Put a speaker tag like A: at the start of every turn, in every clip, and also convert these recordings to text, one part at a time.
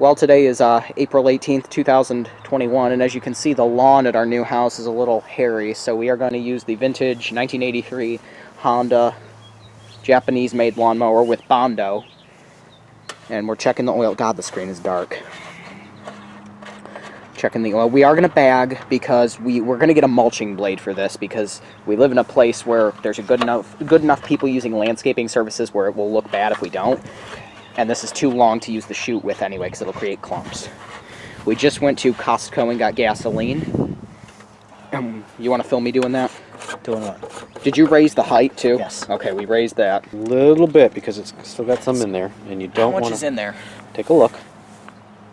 A: Well, today is April 18th, 2021, and as you can see, the lawn at our new house is a little hairy, so we are going to use the vintage 1983 Honda Japanese-made lawnmower with Bondo, and we're checking the oil. God, the screen is dark. Checking the oil. We are going to bag because we're going to get a mulching blade for this because we live in a place where there's a good enough people using landscaping services where it will look bad if we don't. And this is too long to use the chute with anyway because it'll create clumps. We just went to Costco and got gasoline. You want to film me doing that?
B: Doing what?
A: Did you raise the height too?
B: Yes.
A: Okay, we raised that.
B: A little bit because it's still got some in there, and you don't want to.
A: How much is in there?
B: Take a look.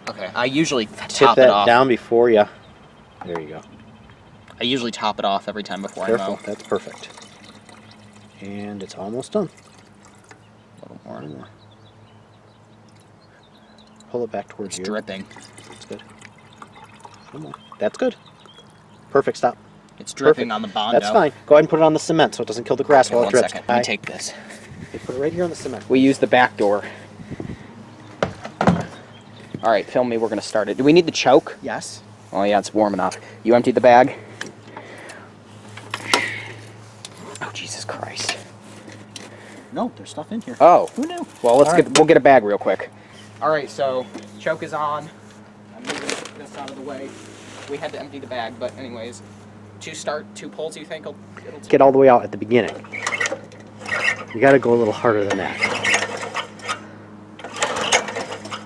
A: Okay, I usually
B: Tip
A: top it
B: that
A: off.
B: down before you. There you go.
A: I usually top it off every time before
B: Careful.
A: I mow.
B: That's perfect. And it's almost done.
A: A little more.
B: One more. Pull it back towards you.
A: It's dripping.
B: That's good. One more. That's good. Perfect. Stop.
A: It's dripping
B: Perfect.
A: on the Bondo.
B: That's fine. Go ahead and put it on the cement so it doesn't kill the grass while it drips.
A: Let me take this.
B: Okay, put it right here on the cement.
A: We use the back door. Alright, film me. We're going to start it. Do we need the choke?
B: Yes.
A: Oh yeah, it's warm enough. You emptied the bag? Oh, Jesus Christ.
B: No, there's stuff in here.
A: Oh.
B: Who knew?
A: Well, we'll get a bag real quick. Alright, so choke is on. I'm moving this out of the way. We had to empty the bag, but anyways. Two pulls, you think it'll take?
B: Get all the way out at the beginning. You got to go a little harder than that.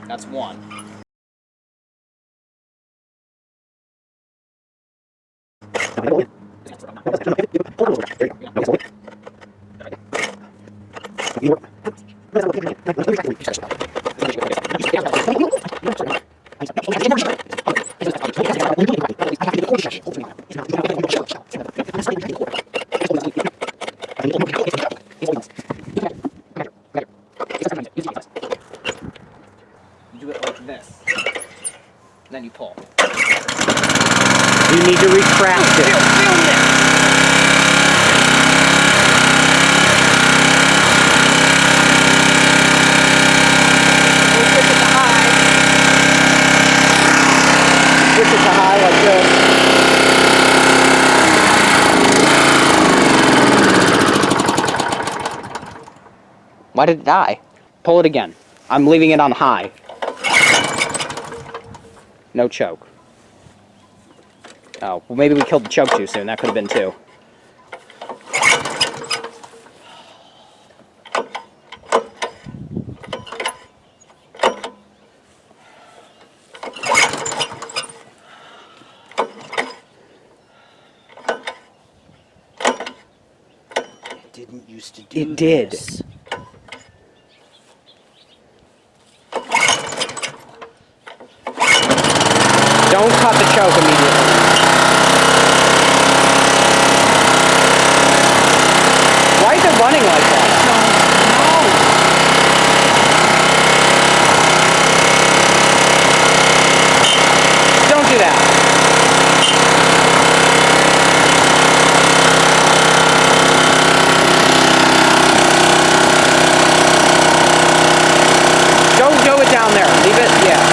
A: That's one. You do it like this. Then you pull.
B: You need to retract it.
A: Film this! We'll switch it to high. Switch it to high like this. Why did it die? Pull it again. I'm leaving it on high. No choke. Oh, well maybe we killed the choke too soon. That could have been too.
B: It didn't used to do
A: It did.
B: this.
A: Don't cut the choke immediately. Why is it running like that? No. Don't do that. Don't do it down there. Leave it, yeah.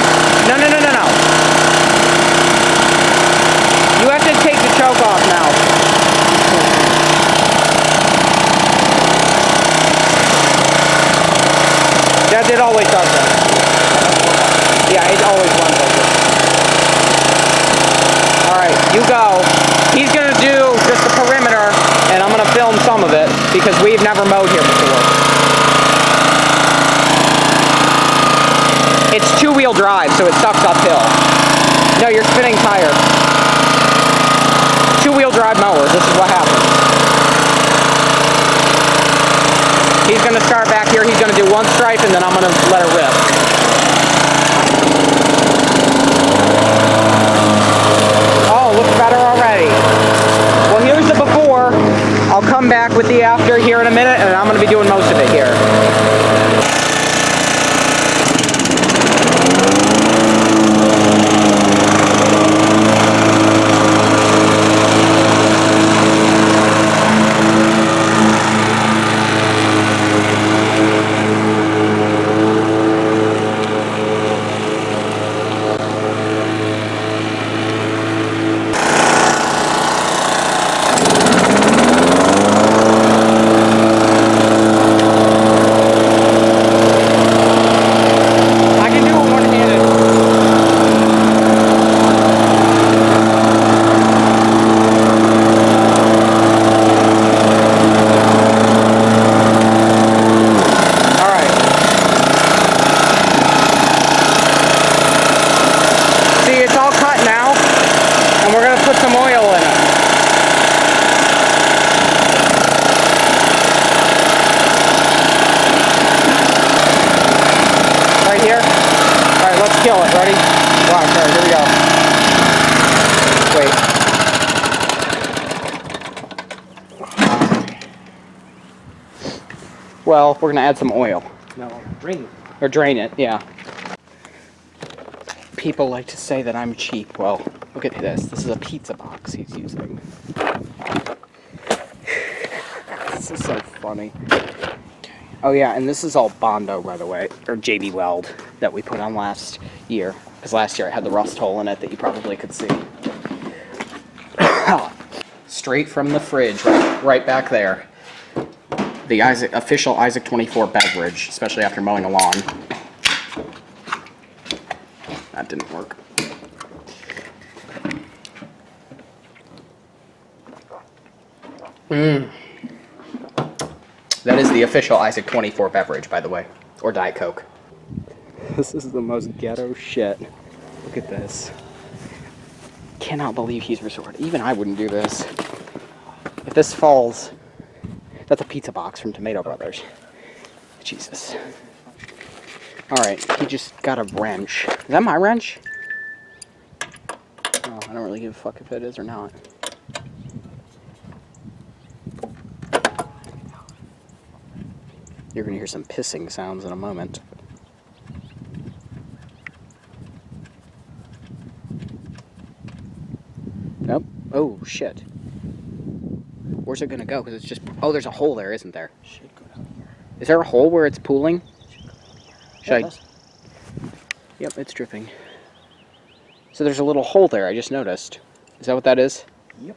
A: No, no, no, no, no. You have to take the choke off now. That it always does that. Yeah, it always runs like this. Alright, you go. He's gonna do just the perimeter, and I'm gonna film some of it, because we've never mowed here before. It's two-wheel drive, so it sucks uphill. No, you're spinning tire. Two-wheel drive mower, this is what happens. He's going to start back here, he's going to do one stripe, and then I'm going to let it rip. Oh, looks better already. Well, here's the before. I'll come back with the after here in a minute, and I'm going to be doing most of it here. kill it. Ready? Watch. All right, here we go. Wait. Well, we're gonna add some oil.
B: No, drain.
A: Or drain it, yeah. People like to say that I'm cheap. Well, look at this. This is a pizza box he's using. This is so funny. Oh yeah, and this is all Bondo, by the way, or JB Weld that we put on last year. Because last year it had the rust hole in it that you probably could see. Straight from the fridge, right back there. The official Isaac 24 beverage, especially after mowing a lawn. That didn't work. That is the official Isaac 24 beverage, by the way. Or Diet Coke. This is the most ghetto shit. Look at this. Cannot believe he's resorted. Even I wouldn't do this. If this falls... That's a pizza box from Tomato Brothers. Jesus. Alright, he just got a wrench. Is that my wrench? Oh, I don't really give a fuck if it is or not. You're gonna hear some pissing sounds in a moment. Nope. Oh, shit. Where's it gonna go? Because it's just... Oh, there's a hole there, isn't there?
B: Should go down here.
A: Is there a hole where it's pooling? Should I...
B: Yes.
A: Yep, it's dripping. So there's a little hole there, I just noticed. Is that what that is?
B: Yep.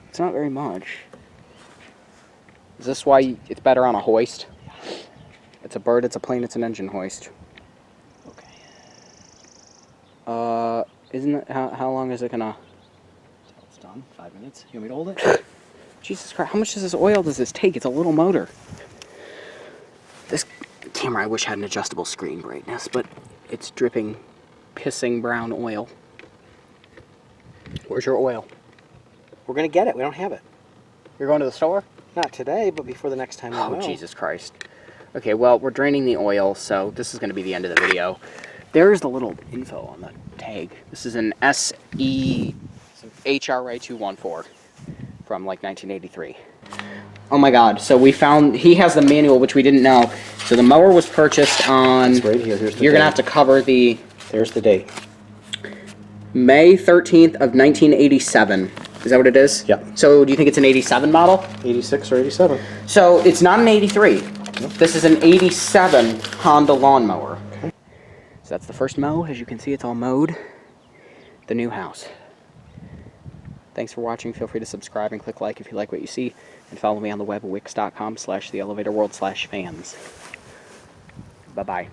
A: It's not very much. Is this why it's better on a hoist? It's a bird, it's a plane, it's an engine hoist.
B: Okay.
A: Isn't it... How long is it gonna...
B: It's done. 5 minutes. You want me to hold it?
A: Jesus Christ, how much does this oil does this take? It's a little motor. This camera, I wish had an adjustable screen brightness, but it's dripping, pissing brown oil. Where's your oil?
B: We're going to get it. We don't have it.
A: You're going to the store?
B: Not today, but before the next time we
A: Oh,
B: will.
A: Jesus Christ. Okay, well, we're draining the oil, so this is going to be the end of the video. There's the little info on the tag. This is an SE HRA214 from like 1983. Oh my god, so we found, he has the manual, which we didn't know. So the mower was purchased on...
B: It's right here. Here's the
A: You're going to
B: date.
A: have to cover the...
B: There's the date.
A: May 13th of 1987. Is that what it is?
B: Yep.
A: So do you think it's an 87 model?
B: 86 or 87.
A: So it's not an 83.
B: Nope.
A: This is an 87 Honda lawnmower. Okay. So that's the first mow. As you can see, it's all mowed. The new house. Thanks for watching. Feel free to subscribe and click like if you like what you see. And follow me on the web at wix.com/theelevatorworld/fans. Bye-bye.